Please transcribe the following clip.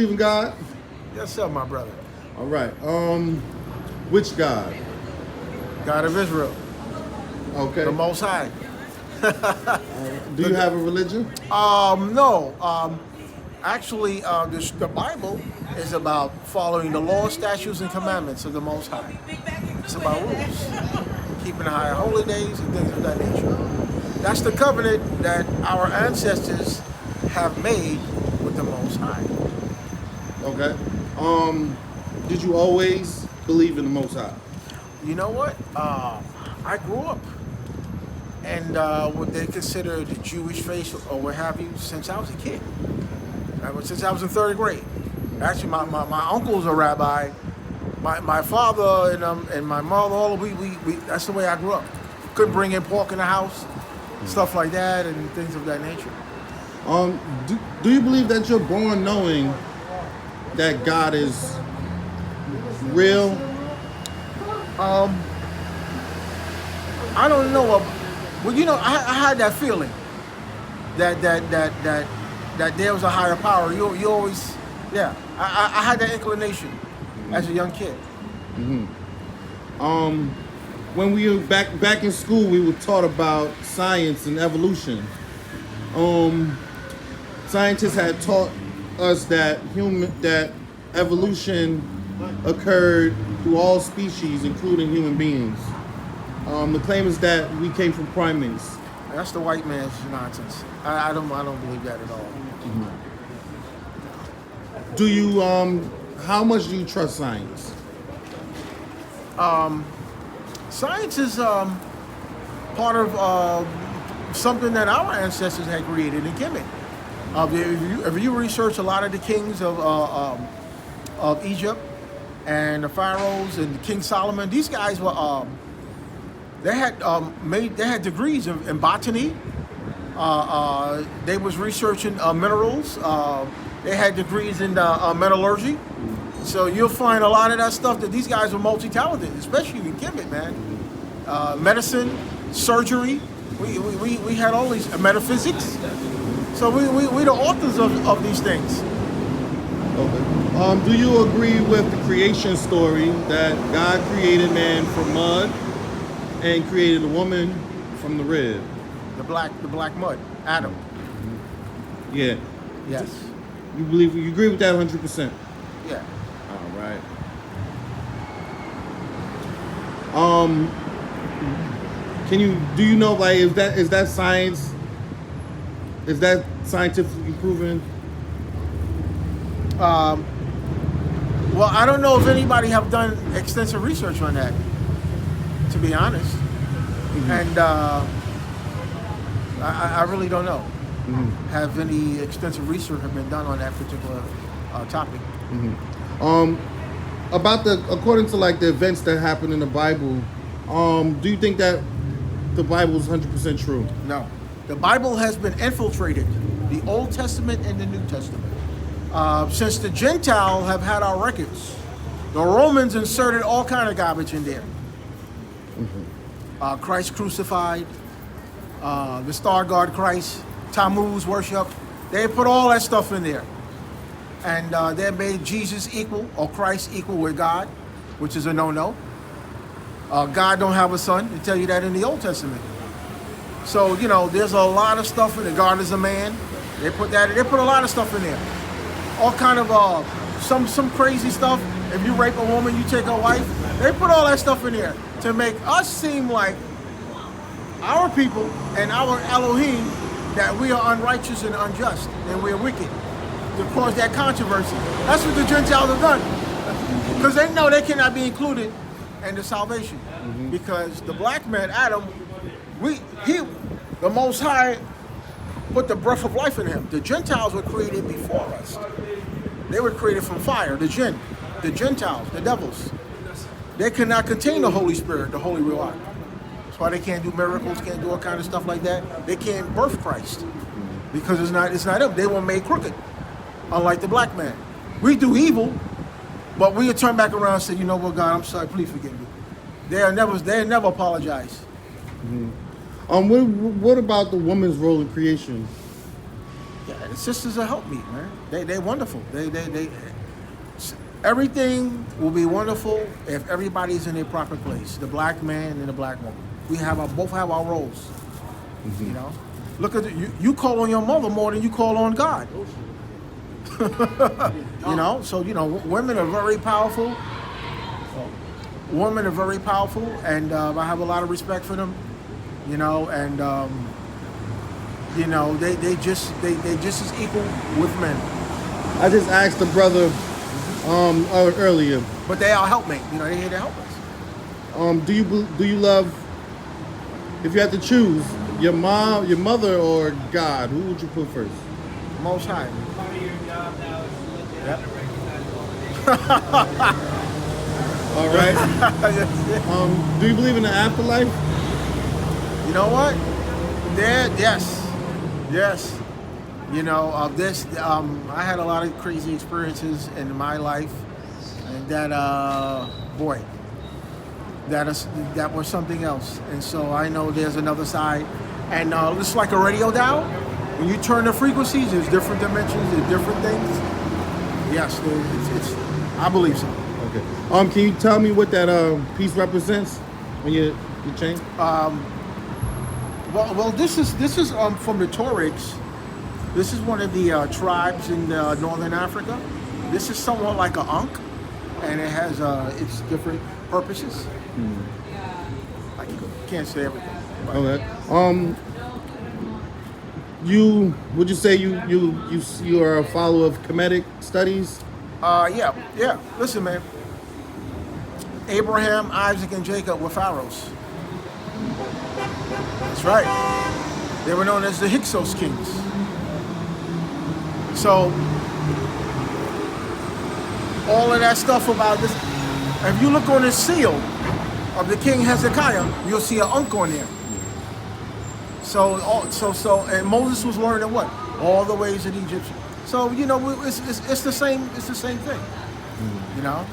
Believe in God? Yes, sir, my brother. All right. Which God? God of Israel, Okay. the Most High. Do you have a religion? No. Actually, the Bible is about following the laws, statutes, and commandments of the Most High. It's about rules, keeping the high holy days and things of that nature. That's the covenant that our ancestors have made with the Most High. Okay. Did you always believe in the Most High? You know what? I grew up and what they consider the Jewish faith or what have you since I was a kid. Since I was in third grade. Actually, my uncle's a rabbi. My father and my mother, all we that's the way I grew up. Couldn't bring in pork in the house, stuff like that, and things of that nature. Do you believe that you're born knowing that God is real? I don't know. Well, you know, I had that feeling that there was a higher power. You always, yeah. I had that inclination as a young kid. When we were back in school, we were taught about science and evolution. Scientists had taught us that evolution occurred through all species, including human beings. The claim is that we came from primates. That's the white man's nonsense. I don't believe that at all. Do you how much do you trust science? Science is part of something that our ancestors had created in Kemet. If you research a lot of the kings of Egypt and the pharaohs and King Solomon, these guys were they had degrees in botany. They was researching minerals. They had degrees in metallurgy. So you'll find a lot of that stuff that these guys were multi-talented, especially in Kemet, man. Medicine, surgery. We had all these metaphysics. So we the authors of these things. Okay. Do you agree with the creation story that God created man from mud and created a woman from the rib? The black mud, Adam. Yeah. Yes. You agree with that 100%? Yeah. All right. Do you know, like, is that science? Is that scientifically proven? Well, I don't know if anybody have done extensive research on that, to be honest. And I really don't know. Have any extensive research have been done on that particular topic? According to like the events that happened in the Bible, do you think that the Bible is 100% true? No. The Bible has been infiltrated, the Old Testament and the New Testament. Since the Gentiles have had our records, the Romans inserted all kind of garbage in there. Christ crucified, the star god Christ, Tammuz worship. They put all that stuff in there. And they made Jesus equal, or Christ equal with God, which is a no-no. God don't have a son. They tell you that in the Old Testament. So, you know, there's a lot of stuff in it. God is a man. They put a lot of stuff in there. All kind of some crazy stuff. If you rape a woman, you take her wife. They put all that stuff in there to make us seem like our people and our Elohim that we are unrighteous and unjust and we're wicked, to cause that controversy. That's what the Gentiles have done, because they know they cannot be included in the salvation, because the black man Adam, the Most High put the breath of life in him. The Gentiles were created before us. They were created from fire, the Gentiles, the devils. They cannot contain the Holy Spirit, the Holy Ruach. That's why they can't do miracles, can't do all kind of stuff like that. They can't birth Christ, because it's not them. They were made crooked, unlike the black man. We do evil, but we turn back around and say, you know what, God, I'm sorry, please forgive me. They never apologize. What about the woman's role in creation? Yeah, the sisters will help me, man. They wonderful. Everything will be wonderful if everybody's in their proper place. The black man and the black woman. Both have our roles. You know, look at you call on your mother more than you call on God. You know, so women are very powerful. Women are very powerful, and I have a lot of respect for them. You know, and they just as equal with men. I just asked the brother earlier. But they are helpmate. You know, they're here to help us. Do you love? If you had to choose your mom, your mother, or God, who would you put first? Most High. Part of your job now is to look at how to recognize all the All right. Do you believe in the afterlife? You know what? Yes. You know, I had a lot of crazy experiences in my life, and that that was something else. And so I know there's another side, and it's like a radio dial. When you turn the frequencies, there's different dimensions, there's different things. Yes, it's I believe so. Okay. Can you tell me what that piece represents when you change? Well, this is from the Tuaregs. This is one of the tribes in northern Africa. This is somewhat like an ankh, and it has its different purposes. I can't say everything. Okay. Would you say you are a follower of Kemetic studies? Yeah. Listen, man. Abraham, Isaac, and Jacob were pharaohs. That's right. They were known as the Hyksos kings. So, all of that stuff about this, if you look on the seal of the King Hezekiah, you'll see an ankh on there. So, and Moses was learning what? All the ways of the Egyptian. So, it's the same thing. You know?